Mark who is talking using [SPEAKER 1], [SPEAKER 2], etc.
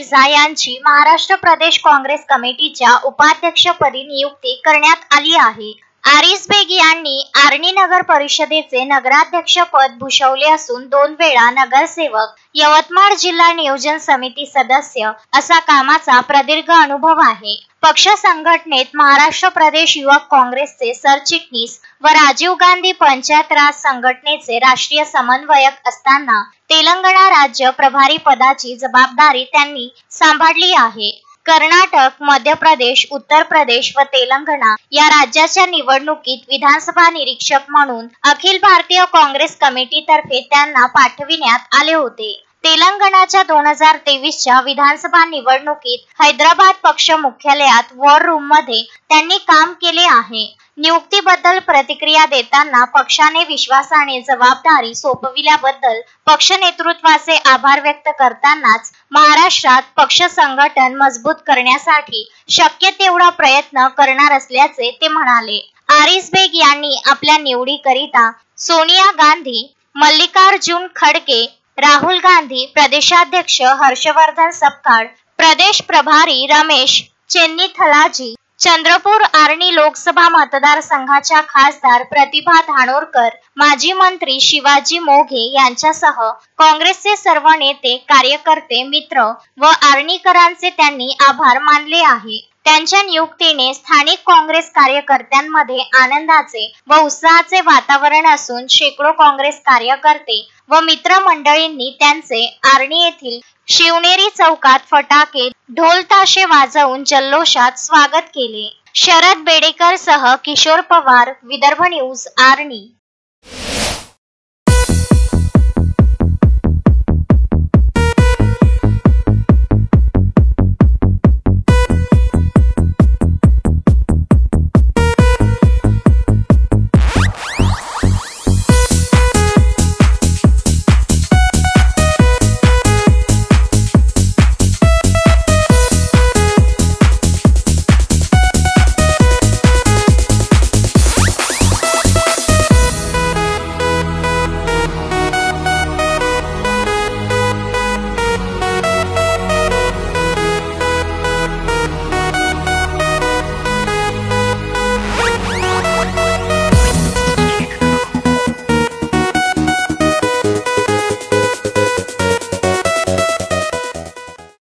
[SPEAKER 1] मिर्झा यांची महाराष्ट्र प्रदेश काँग्रेस कमिटीच्या उपाध्यक्षपदी नियुक्ती करण्यात आली आहे। आरिस बेग यांनी आर्णी नगर परिषदेचे नगराध्यक्ष पद भूषवले असून 2 वेळा नगरसेवक, यवतमाळ जिल्हा नियोजन समिती सदस्य असा कामाचा प्रदीर्घ अनुभव आहे। पक्ष संघटनेत महाराष्ट्र प्रदेश युवक काँग्रेसचे सरचिटणीस व राजीव गांधी पंचायत राज संघटनेचे राष्ट्रीय समन्वयक असताना तेलंगणा राज्य प्रभारी पदाची जबाबदारी त्यांनी सांभाळली आहे। कर्नाटक, मध्य प्रदेश, उत्तर प्रदेश व तेलंगणा या राज्याच्या निवडणुकीत विधानसभा निरीक्षक म्हणून अखिल भारतीय काँग्रेस कमिटीतर्फे त्यांना पाठविण्यात आले होते। तेलंगणाच्या 2023च्या विधानसभा निवडणुकीत हैदराबाद पक्ष मुख्यालयात वॉर रूम मध्ये त्यांनी काम केले आहे। नियुक्तीबद्दल प्रतिक्रिया देताना पक्षाने विश्वासाने जबाबदारी सोपविल्याबद्दल पक्ष नेतृत्वाचे आभार व्यक्त करतानाच महाराष्ट्रात पक्ष संघटन मजबूत करण्यासाठी शक्य तेवढा प्रयत्न करणार असल्याचे ते म्हणाले। आरिस बेग यांनी आपल्या निवडीकरिता सोनिया गांधी, मल्लिकार्जुन खड़गे, राहुल गांधी, प्रदेशाध्यक्ष हर्षवर्धन सपकाळ, प्रदेश प्रभारी रमेश चेन्नीथलाजी, चंद्रपूर आर्णी लोकसभा मतदारसंघाच्या खासदार प्रतिभा धानोरकर, माजी मंत्री शिवाजी मोघे यांच्यासह काँग्रेसचे सर्व नेते, कार्यकर्ते, मित्र व आर्णीकरांचे त्यांनी आभार मानले आहे। त्यांच्या नियुक्तीने स्थानिक काँग्रेस कार्यकर्त्यांमध्ये आनंदाचे व उत्साहाचे वातावरण असून शेकडो काँग्रेस कार्यकर्ते व मित्रमंडळींनी त्यांचे आर्णी येथील शिवनेरी चौकात फटाके, ढोल ताशे वाजवून जल्लोषात स्वागत केले। शरद बेडेकर सह किशोर पवार, विदर्भ न्यूज, आर्णी।